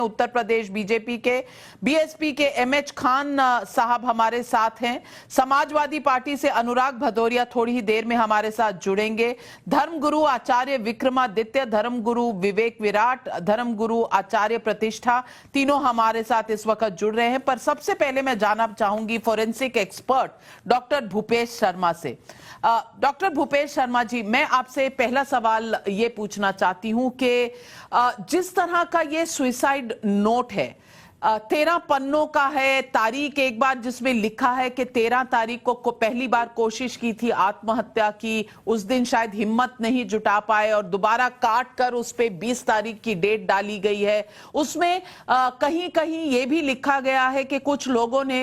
Uttar Pradesh BJP के BSP के MH Khan साहब हमारे साथ हैं। समाजवादी पार्टी से अनुराग भदौरिया थोड़ी ही देर में हमारे साथ जुड़ेंगे। धर्मगुरु आचार्य विक्रमादित्य, धर्मगुरु विवेक विराट, धर्मगुरु आचार्य प्रतिष्ठा, तीनों हमारे साथ इस वक्त जुड़ रहे हैं। पर सबसे पहले मैं जानना चाहूंगी forensic expert doctor Bhupesh Sharma से। डॉक्टर भूपेश शर्मा जी, मैं आपसे पहला सवाल ये पूछना चाहती हूं कि जिस तरह का ये सुसाइड नोट है, 13 पन्नों का है, तारीख एक बार जिसमें लिखा है कि 13 तारीख को पहली बार कोशिश की थी आत्महत्या की, उस दिन शायद हिम्मत नहीं जुटा पाए और दोबारा काट कर उस पे 20 तारीख की डेट डाली गई है। उसमें कहीं कहीं ये भी लिखा गया है कि कुछ लोगों ने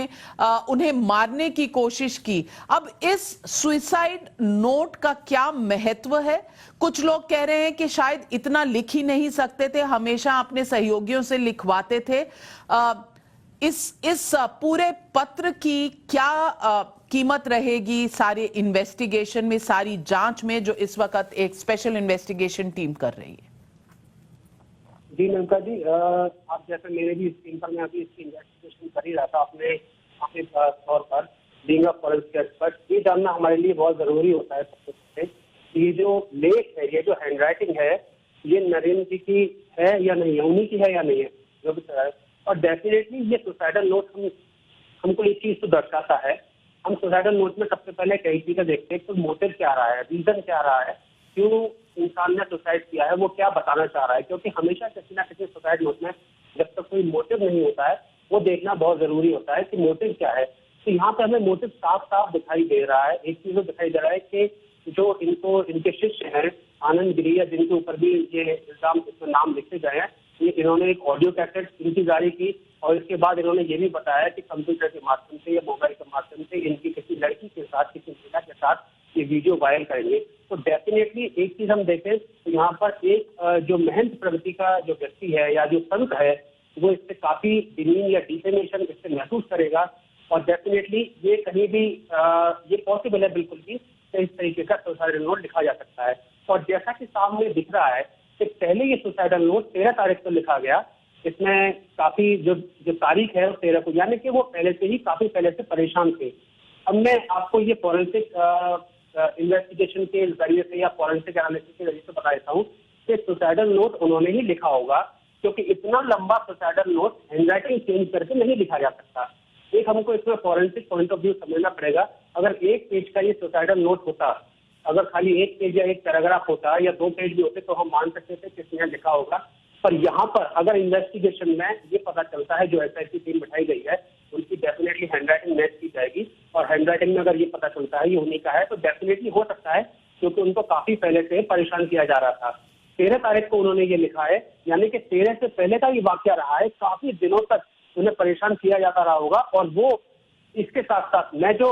उन्हें मारने की कोशिश की। अब इस सुसाइड नोट का क्या महत्व है? कुछ लोग कह रहे हैं कि शायद इतना लिख ही नहीं सकते थे, हमेशा अपने सहयोगियों से लिखवाते थे। इस पूरे पत्र की क्या कीमत रहेगी सारे इन्वेस्टिगेशन में, सारी जांच में, जो इस वक्त एक स्पेशल इन्वेस्टिगेशन टीम कर रही है? जी ममता जी, आप जैसे मेरे भी स्क्रीन पर मैं अभी इसकी इन्वेस्टिगेशन कर ही रहा था अपने तौर पर बीइंग अ फॉरेंसिक एक्सपर्ट। ये जानना हमारे लिए बहुत जरूरी होता है सबसे पहले, ये जो लेख है, ये जो हैंडराइटिंग है, ये नरेंद्र जी की है या नहीं है, उन्हीं की है या नहीं है, जो भी है। और डेफिनेटली ये सुसाइडल नोट हमको एक चीज तो दर्शाता है। हम सुसाइडल नोट में सबसे पहले कई चीजें देखते हैं, तो मोटिव क्या रहा है, रीजन क्या रहा है, क्यों इंसान ने सुसाइड किया है, वो क्या बताना चाह रहा है। क्योंकि हमेशा किसी ना किसी सुसाइड नोट में जब तक कोई मोटिव नहीं होता है, वो देखना बहुत जरूरी होता है कि मोटिव क्या है। तो यहाँ पे हमें मोटिव साफ साफ दिखाई दे रहा है। एक चीज दिखाई दे रहा है कि जो इनके शिष्य हैं आनंद गिरी, या जिनके ऊपर भी ये इल्जाम इसमें नाम लिखे गए हैं, इन्होंने एक ऑडियो कैसेट इनकी जारी की और इसके बाद इन्होंने ये भी बताया कि कंप्यूटर के माध्यम से या मोबाइल के माध्यम से इनकी किसी लड़की के साथ, किसी महिला के साथ ये वीडियो वायरल करेंगे। तो डेफिनेटली एक चीज हम देखें तो यहाँ पर एक जो महंत प्रगति का जो व्यक्ति है या जो संत है, वो इससे काफी डिमीन या डिफेमेशन इससे महसूस करेगा। और डेफिनेटली ये कहीं भी ये पॉसिबल है बिल्कुल भी इस तरीके का सुसाइडल नोट लिखा जा सकता है। और जैसा कि सामने दिख रहा है कि पहले ये सुसाइडल नोट 13 तारीख को लिखा गया, इसमें काफी जो तारीख है वो 13 को, यानी कि वो पहले से ही काफी पहले से परेशान थे। अब मैं आपको ये फॉरेंसिक इन्वेस्टिगेशन के जरिए से या फॉरेंसिक एनालिसिस के जरिए से बता देता हूँ कि सुसाइडल नोट उन्होंने ही लिखा होगा, क्योंकि इतना लंबा सुसाइडल नोट हैंडराइटिंग चेंज करके नहीं लिखा जा सकता। एक हमको इसमें फॉरेंसिक पॉइंट ऑफ व्यू समझना पड़ेगा। अगर एक पेज का ये सुसाइडल नोट होता, अगर खाली एक पेज या एक पैराग्राफ होता या 2 पेज भी होते, तो हम मान सकते थे किसने लिखा होगा। पर यहाँ पर अगर इन्वेस्टिगेशन में ये पता चलता है, जो एसआईटी टीम बैठाई गई है उनकी डेफिनेटली हैंडराइटिंग मैच की जाएगी, और हैंडराइटिंग में अगर ये पता चलता है ये उन्हीं का है, तो डेफिनेटली हो सकता है, क्योंकि उनको काफी पहले से परेशान किया जा रहा था। 13 तारीख को उन्होंने ये लिखा है, यानी कि 13 से पहले का ये वाक्य रहा है, काफी दिनों तक उन्हें परेशान किया जाता रहा होगा। और वो इसके साथ साथ मैं जो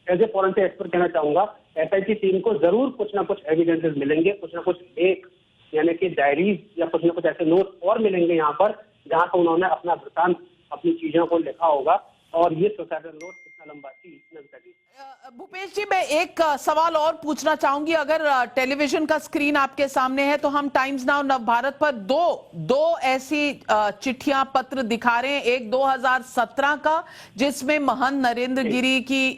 एज ए फॉरेंसिक एक्सपर्ट कहना चाहूंगा, एसआईटी टीम को जरूर कुछ ना कुछ एविडेंसेस मिलेंगे, कुछ ना कुछ लेख यानी कि डायरीज या कुछ ना कुछ ऐसे नोट और मिलेंगे यहाँ पर, जहाँ पर उन्होंने अपना वृत्तांत, अपनी चीजों को लिखा होगा। और ये सुसाइडल नोट कितना लंबा थी। भूपेश जी, मैं एक सवाल और पूछना चाहूंगी। अगर टेलीविजन का स्क्रीन आपके सामने है तो हम टाइम्स नाउ नवभारत पर दो ऐसी चिट्ठियां, पत्र दिखा रहे हैं। एक 2017 का जिसमें महंत नरेंद्र गिरी की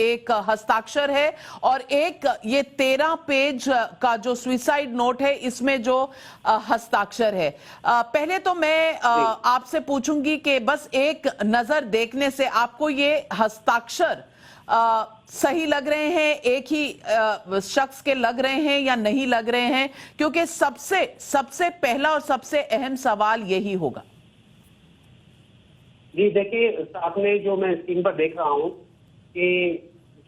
एक हस्ताक्षर है, और एक ये 13 पेज का जो सुसाइड नोट है, इसमें जो हस्ताक्षर है। पहले तो मैं आपसे पूछूंगी कि बस एक नजर देखने से आपको ये हस्ताक्षर सही लग रहे हैं, एक ही शख्स के लग रहे हैं या नहीं लग रहे हैं? क्योंकि सबसे पहला और सबसे अहम सवाल यही होगा। जी देखिए, आपने जो मैं स्क्रीन पर देख रहा हूं कि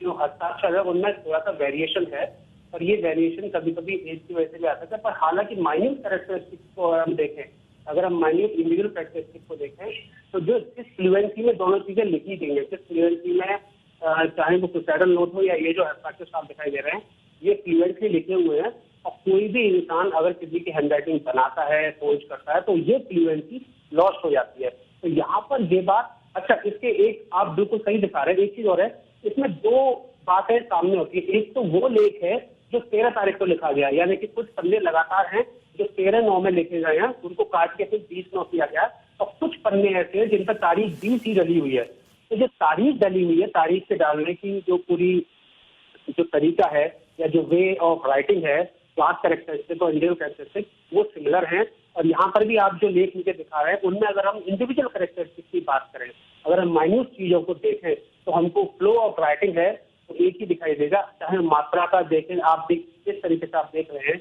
जो हस्ताक्षर है उनमें थोड़ा सा वेरिएशन है, और ये वेरिएशन कभी कभी एज की वजह से भी आ सकता है। पर हालांकि माइन्यूट कैरेक्टरिस्टिक्स को अगर हम देखें, अगर हम माइन्यूट इंडिविजुअल कैरेक्टरिस्टिक्स को देखें, तो जो जिस फ्लुएंसी में दोनों चीजें लिखी गई है, जिस फ्लुएंसी में चाहे वो सुसाइडल नोट हो या ये जो हस्ताक्षर साफ दिखाई दे रहे हैं, ये फ्लुएंटली लिखे हुए हैं। और कोई भी इंसान अगर किसी की हैंडराइटिंग बनाता है, खोज करता है, तो ये फ्लुएंसी लॉस्ट हो जाती है। तो यहाँ पर ये बात, अच्छा इसके एक आप बिल्कुल सही दिखा रहे हैं, एक चीज और है, इसमें 2 बातें सामने होती है। एक तो वो लेख है जो 13 तारीख को लिखा गया, यानी कि कुछ पन्ने लगातार हैं जो 13/9 में लेके गए हैं उनको काट के फिर 20/9 किया गया, और कुछ पन्ने ऐसे हैं जिन पर तारीख 20 ही डली हुई है। तो जो तारीख डली हुई है, तारीख से डालने की जो पूरी जो तरीका है या जो वे ऑफ राइटिंग है, क्लास कैरेक्टरिस्टिक और इंडिविजुअल कैरेक्टरिस्टिक, वो सिमिलर हैं। और यहाँ पर भी आप जो लेख मुझे दिखा रहे हैं उनमें अगर हम इंडिविजुअल कैरेक्टरिस्टिक की बात करें, अगर हम माइन्यूट चीजों को देखें, तो हमको फ्लो ऑफ राइटिंग है तो एक ही दिखाई देगा। चाहे मात्रा का देखें, आप जिस तरीके से आप देख रहे हैं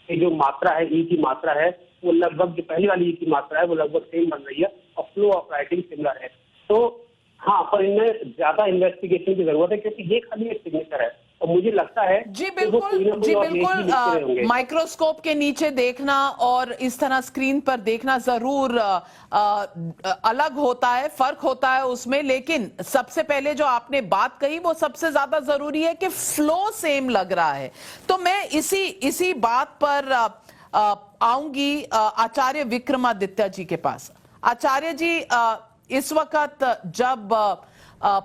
कि जो मात्रा है, ई की मात्रा है, वो लगभग जो पहली वाली ई की मात्रा है वो लगभग सेम बन रही है, और फ्लो ऑफ राइटिंग सिमिलर है। तो हाँ, पर इनमें ज्यादा इन्वेस्टिगेशन की जरूरत है, क्योंकि ये खाली एक सिग्नेचर है, और मुझे लगता है जी कि वो कोई ना कोई और लेख भी लिखते रहे बिल्कुल, होंगे। माइक्रोस्कोप के नीचे देखना और इस तरह स्क्रीन पर देखना जरूर अलग होता है, फर्क होता है उसमें। लेकिन सबसे पहले जो आपने बात कही वो सबसे ज्यादा जरूरी है कि फ्लो सेम लग रहा है। तो मैं इसी बात पर आऊंगी आचार्य विक्रमादित्य जी के पास। आचार्य जी, इस वक्त जब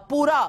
पूरा